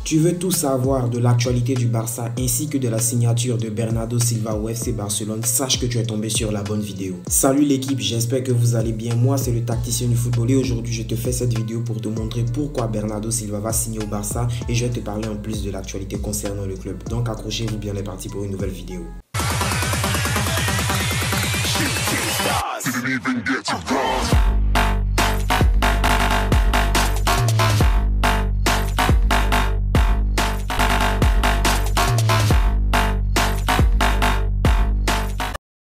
Tu veux tout savoir de l'actualité du Barça ainsi que de la signature de Bernardo Silva au FC Barcelone, sache que tu es tombé sur la bonne vidéo. Salut l'équipe, j'espère que vous allez bien. Moi c'est le tacticien du football et aujourd'hui je te fais cette vidéo pour te montrer pourquoi Bernardo Silva va signer au Barça et je vais te parler en plus de l'actualité concernant le club. Donc accrochez-vous bien, les parti pour une nouvelle vidéo.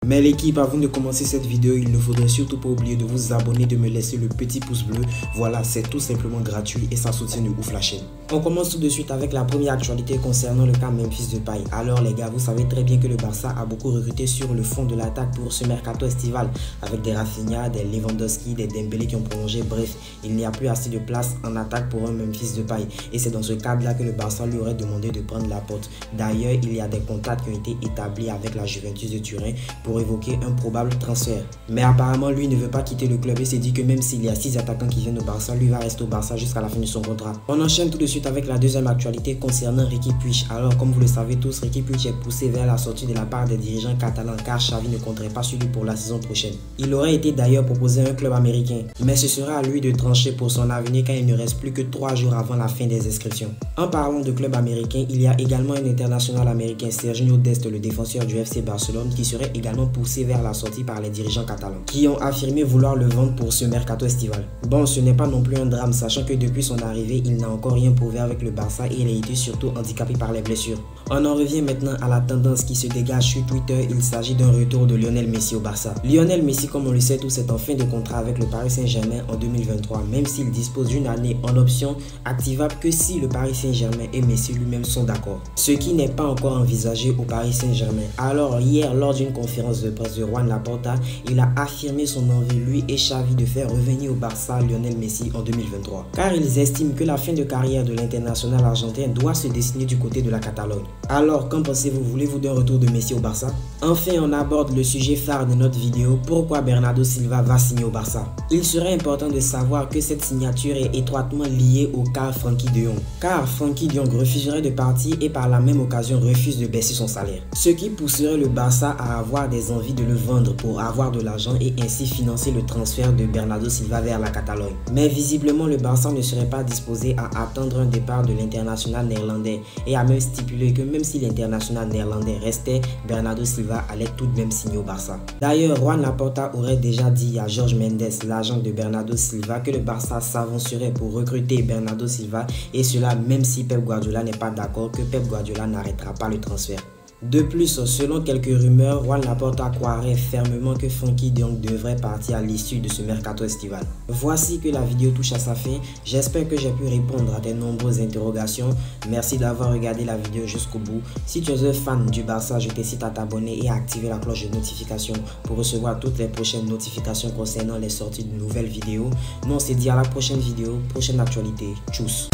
Mais l'équipe, avant de commencer cette vidéo, il ne faudrait surtout pas oublier de vous abonner, de me laisser le petit pouce bleu. Voilà, c'est tout simplement gratuit et ça soutient de ouf la chaîne. On commence tout de suite avec la première actualité concernant le cas Memphis Depay. Alors les gars, vous savez très bien que le Barça a beaucoup recruté sur le fond de l'attaque pour ce mercato estival. Avec des Rafinha, des Lewandowski, des Dembélé qui ont prolongé. Bref, il n'y a plus assez de place en attaque pour un Memphis Depay. Et c'est dans ce cadre-là que le Barça lui aurait demandé de prendre la porte. D'ailleurs, il y a des contacts qui ont été établis avec la Juventus de Turin pour évoquer un probable transfert. Mais apparemment, lui ne veut pas quitter le club et s'est dit que même s'il y a 6 attaquants qui viennent au Barça, lui va rester au Barça jusqu'à la fin de son contrat. On enchaîne tout de suite avec la deuxième actualité concernant Riqui Puig. Alors, comme vous le savez tous, Riqui Puig est poussé vers la sortie de la part des dirigeants catalans car Xavi ne compterait pas sur lui pour la saison prochaine. Il aurait été d'ailleurs proposé à un club américain, mais ce sera à lui de trancher pour son avenir car il ne reste plus que 3 jours avant la fin des inscriptions. En parlant de club américain, il y a également un international américain, Serginho Dest, le défenseur du FC Barcelone, qui serait également poussé vers la sortie par les dirigeants catalans, qui ont affirmé vouloir le vendre pour ce mercato estival. Bon, ce n'est pas non plus un drame, sachant que depuis son arrivée, il n'a encore rien prouvé avec le Barça et il a été surtout handicapé par les blessures. On en revient maintenant à la tendance qui se dégage sur Twitter. Il s'agit d'un retour de Lionel Messi au Barça. Lionel Messi, comme on le sait tous, est en fin de contrat avec le Paris Saint-Germain en 2023, même s'il dispose d'une année en option activable que si le Paris Saint-Germain et Messi lui-même sont d'accord. Ce qui n'est pas encore envisagé au Paris Saint-Germain. Alors hier, lors d'une conférence de presse de Juan Laporta, il a affirmé son envie, lui et Xavi, de faire revenir au Barça Lionel Messi en 2023. Car ils estiment que la fin de carrière de l'international argentin doit se dessiner du côté de la Catalogne. Alors, qu'en pensez-vous? Voulez-vous d'un retour de Messi au Barça? Enfin, on aborde le sujet phare de notre vidéo, pourquoi Bernardo Silva va signer au Barça. Il serait important de savoir que cette signature est étroitement liée au cas Frenkie de Jong. Car Frenkie de Jong refuserait de partir et par la même occasion refuse de baisser son salaire. Ce qui pousserait le Barça à avoir des envies de le vendre pour avoir de l'argent et ainsi financer le transfert de Bernardo Silva vers la Catalogne. Mais visiblement, le Barça ne serait pas disposé à attendre un départ de l'international néerlandais et a même stipulé que même si l'international néerlandais restait, Bernardo Silva allait tout de même signer au Barça. D'ailleurs, Juan Laporta aurait déjà dit à Jorge Mendes, l'agent de Bernardo Silva, que le Barça s'avancerait pour recruter Bernardo Silva et cela même si Pep Guardiola n'est pas d'accord, que Pep Guardiola n'arrêtera pas le transfert. De plus, selon quelques rumeurs, Juan Laporta croirait fermement que Frenkie de Jong devrait partir à l'issue de ce mercato estival. Voici que la vidéo touche à sa fin. J'espère que j'ai pu répondre à tes nombreuses interrogations. Merci d'avoir regardé la vidéo jusqu'au bout. Si tu es un fan du Barça, je t'incite à t'abonner et à activer la cloche de notification pour recevoir toutes les prochaines notifications concernant les sorties de nouvelles vidéos. Nous on se dit à la prochaine vidéo, prochaine actualité. Tchuss!